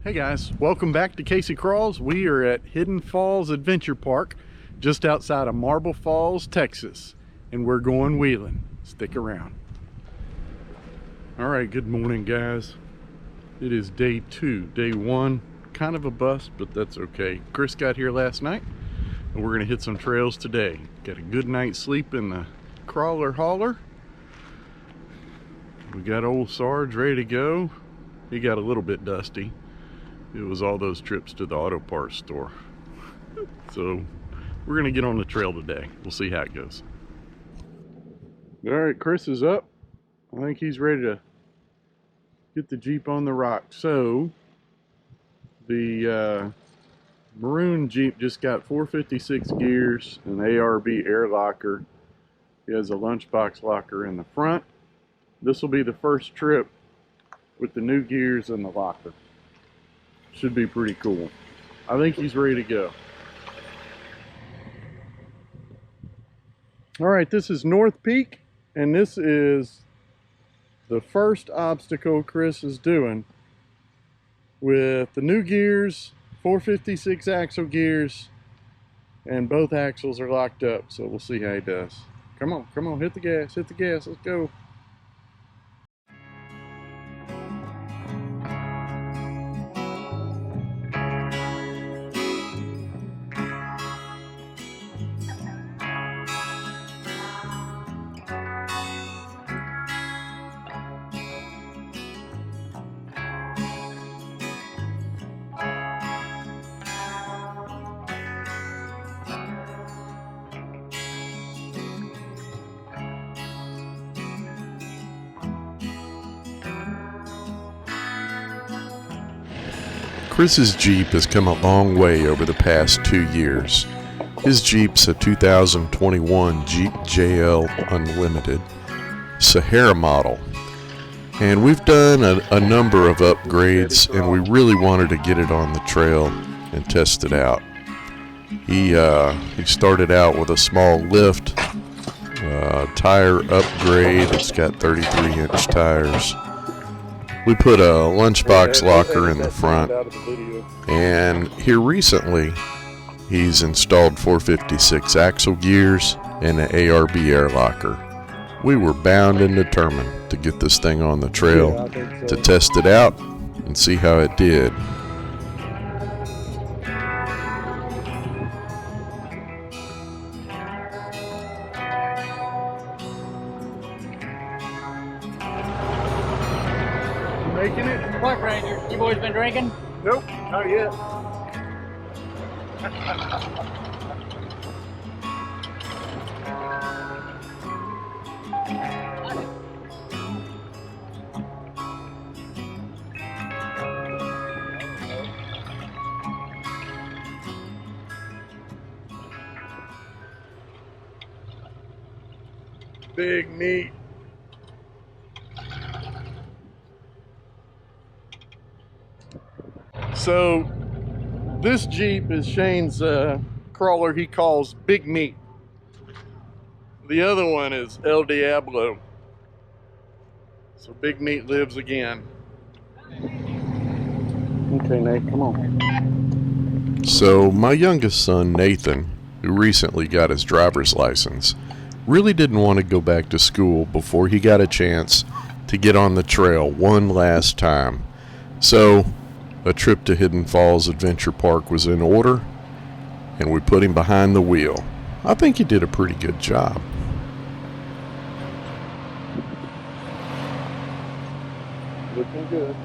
Hey guys, welcome back to Casey Crawls. We are at Hidden Falls Adventure Park just outside of Marble Falls, Texas, and we're going wheeling. Stick around. All right, good morning guys. It is day 2. Day 1, kind of a bust, but that's okay. Chris got here last night and we're gonna hit some trails today. Got a good night's sleep in the crawler hauler. We got old Sarge ready to go. He got a little bit dusty. It was all those trips to the auto parts store. So we're gonna get on the trail today. We'll see how it goes. All right, Chris is up. I think he's ready to get the Jeep on the rock. So the maroon Jeep just got 456 gears, an ARB air locker. He has a lunchbox locker in the front. This will be the first trip with the new gears and the locker. Should be pretty cool. I think he's ready to go. All right, this is North Peak, and this is the first obstacle Chris is doing with the new gears, 456 axle gears, and both axles are locked up, so we'll see how he does. Come on, hit the gas, let's go. Chris's Jeep has come a long way over the past 2 years. His Jeep's a 2021 Jeep JL Unlimited Sahara model. And we've done a number of upgrades, and we really wanted to get it on the trail and test it out. He started out with a small lift, tire upgrade. It's got 33-inch tires. We put a lunchbox locker in the front, and here recently he's installed 456 axle gears and an ARB air locker. We were bound and determined to get this thing on the trail, to test it out and see how it did. Making it? What, Ranger? You boys been drinking? Nope, not yet. Big meat. So this Jeep is Shane's crawler he calls Big Meat. The other one is El Diablo. So Big Meat lives again. Okay, Nate, come on. So my youngest son, Nathan, who recently got his driver's license, really didn't want to go back to school before he got a chance to get on the trail one last time. So a trip to Hidden Falls Adventure Park was in order, and we put him behind the wheel. I think he did a pretty good job. Looking good.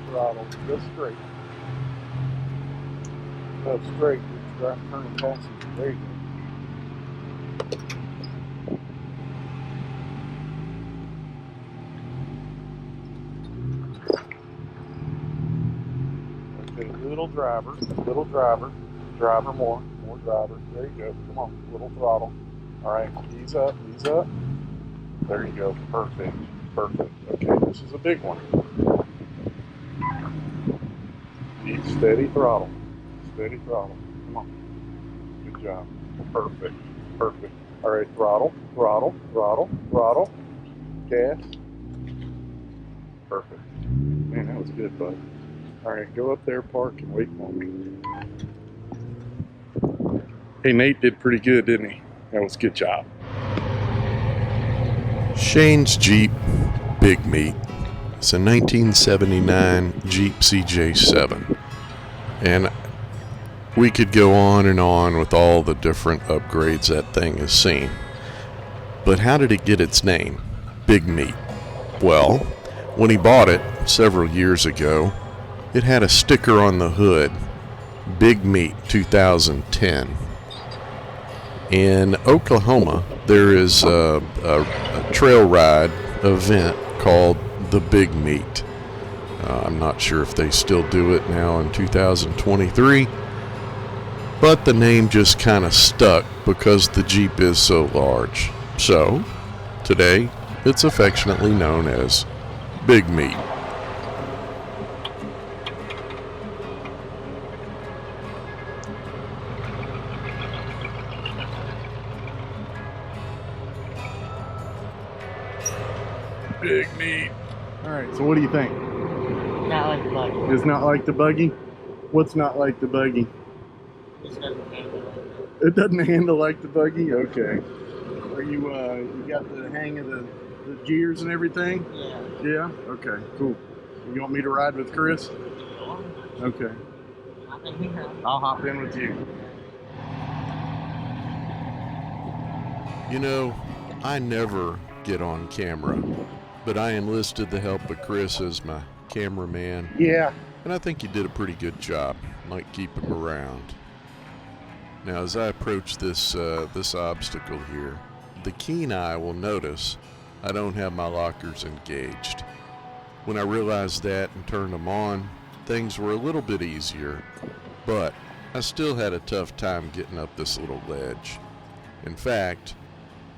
Throttle, just straight. That's straight. Just turning passenger. There you go. Okay, little driver, more driver. There you go. Come on, little throttle. All right, ease up. There you go. Perfect. Okay, this is a big one. Keep steady throttle. Steady throttle. Come on. Good job. Perfect. Perfect. All right, throttle, throttle, throttle, throttle. Gas. Perfect. Man, that was good, bud. All right, go up there, park, and wait for me. Hey, Nate did pretty good, didn't he? That was a good job. Shane's Jeep Big Meat. It's a 1979 Jeep CJ7. And we could go on and on with all the different upgrades that thing has seen. But how did it get its name, Big Meat? Well, when he bought it several years ago, it had a sticker on the hood, Big Meat 2010. In Oklahoma, there is a trail ride event called the Big Meat. I'm not sure if they still do it now in 2023, but the name just kind of stuck because the Jeep is so large. So, today, it's affectionately known as Big Meat. Big Meat. All right, so what do you think? Not like the buggy. It's not like the buggy? What's not like the buggy? This doesn't handle like It doesn't handle like the buggy? Okay. Are you, you got the hang of the gears and everything? that. Yeah? Okay, cool. You want me to ride with Chris? Yeah. Okay. I think we have. I'll hop in with you. You know, I never get on camera, but I enlisted the help of Chris as my cameraman, Yeah. and I think he did a pretty good job. Might keep him around. Now, as I approach this obstacle here, the keen eye will notice I don't have my lockers engaged. When I realized that and turned them on, things were a little bit easier, but I still had a tough time getting up this little ledge. In fact,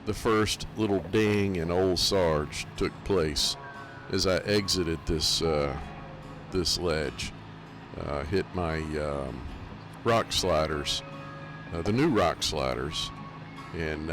the first little ding and old Sarge took place as I exited this ledge. Hit my rock sliders, the new rock sliders, and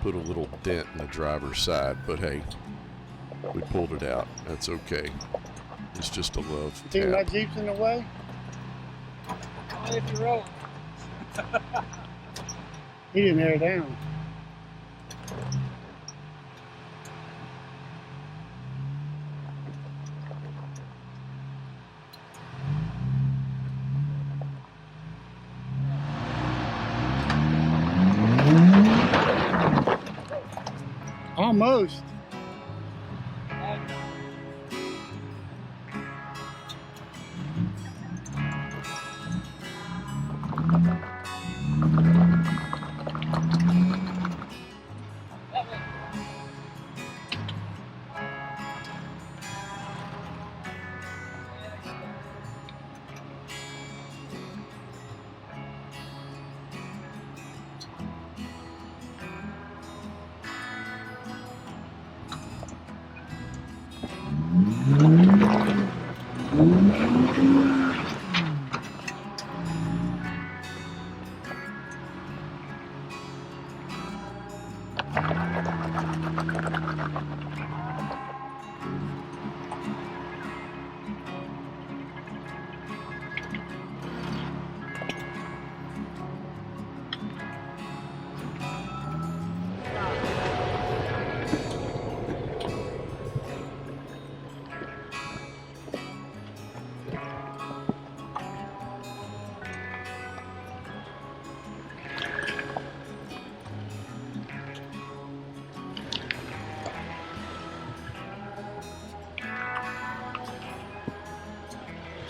put a little dent in the driver's side. But hey, we pulled it out. That's okay. It's just a love You think my tap. Jeep's in the way? If you roll. He didn't air down. Almost.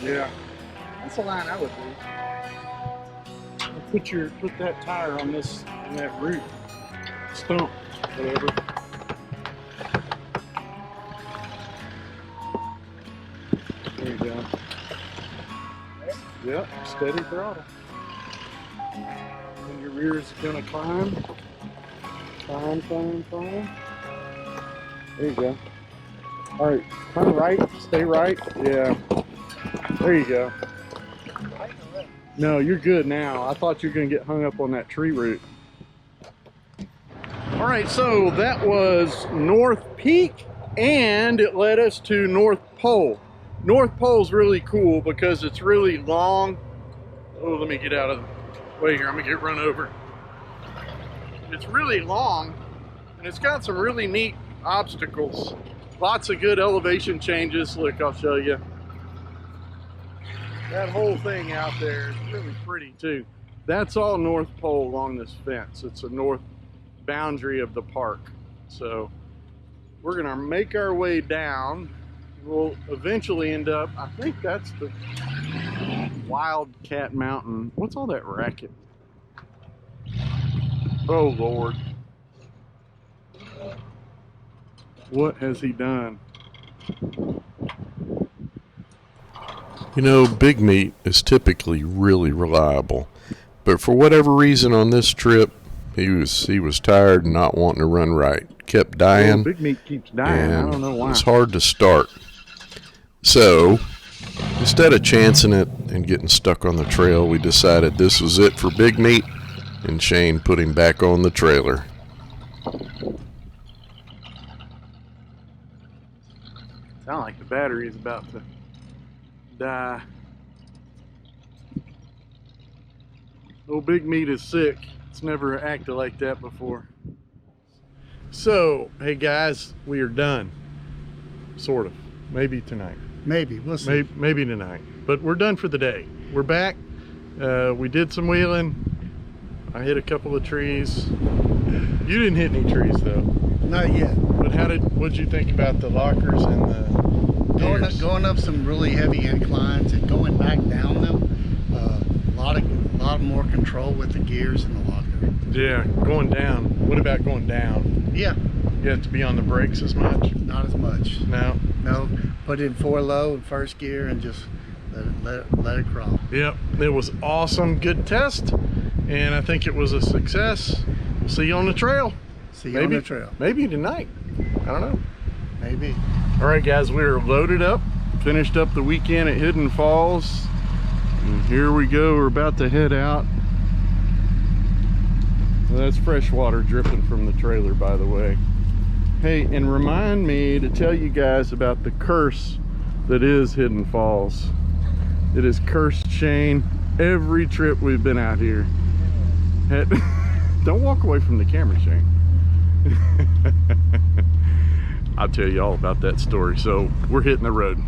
Yeah. That's the line I would do. Put that tire on that root stump, whatever. There you go. Yep, steady throttle. And your rear's gonna climb. Climb, climb, climb. There you go. Alright, turn right, stay right. Yeah. There you go. No, you're good now. I thought you were going to get hung up on that tree root. All right, so that was North Peak, and it led us to North Pole. North Pole's really cool because it's really long. Oh, let me get out of the way here. I'm going to get run over. It's really long, and it's got some really neat obstacles. Lots of good elevation changes. Look, I'll show you. That whole thing out there is really pretty too. That's all North Pole along this fence. It's a north boundary of the park. So we're gonna make our way down. We'll eventually end up, I think that's the Wildcat Mountain. What's all that racket? Oh Lord. What has he done? You know, Big Meat is typically really reliable, but for whatever reason on this trip, he was tired and not wanting to run right. Kept dying. Oh, Big Meat keeps dying. I don't know why. It's hard to start. So, instead of chancing it and getting stuck on the trail, we decided this was it for Big Meat, and Shane put him back on the trailer. Sound like the battery is about to die. Old Big Meat is sick. It's never acted like that before. So, hey guys, we are done. Sort of. Maybe tonight. Maybe, we'll see. Maybe tonight. But we're done for the day. We're back. We did some wheeling. I hit a couple of trees. You didn't hit any trees though. Not yet. But what'd you think about the lockers and the Going up some really heavy inclines and going back down them, a lot more control with the gears in the locker. Yeah, going down. What about going down? Yeah. You have to be on the brakes as much? Not as much. No? No, put it in 4 low in first gear and just let it crawl. Yep, it was awesome. Good test, and I think it was a success. We'll see you on the trail. See you on the trail. Maybe tonight. I don't know. Maybe. All right, guys, we're loaded up. Finished up the weekend at Hidden Falls. And here we go. We're about to head out. Well, that's fresh water dripping from the trailer, by the way. Hey, and remind me to tell you guys about the curse that is Hidden Falls. It has cursed Shane every trip we've been out here. Don't walk away from the camera, Shane. I'll tell you all about that story. So we're hitting the road.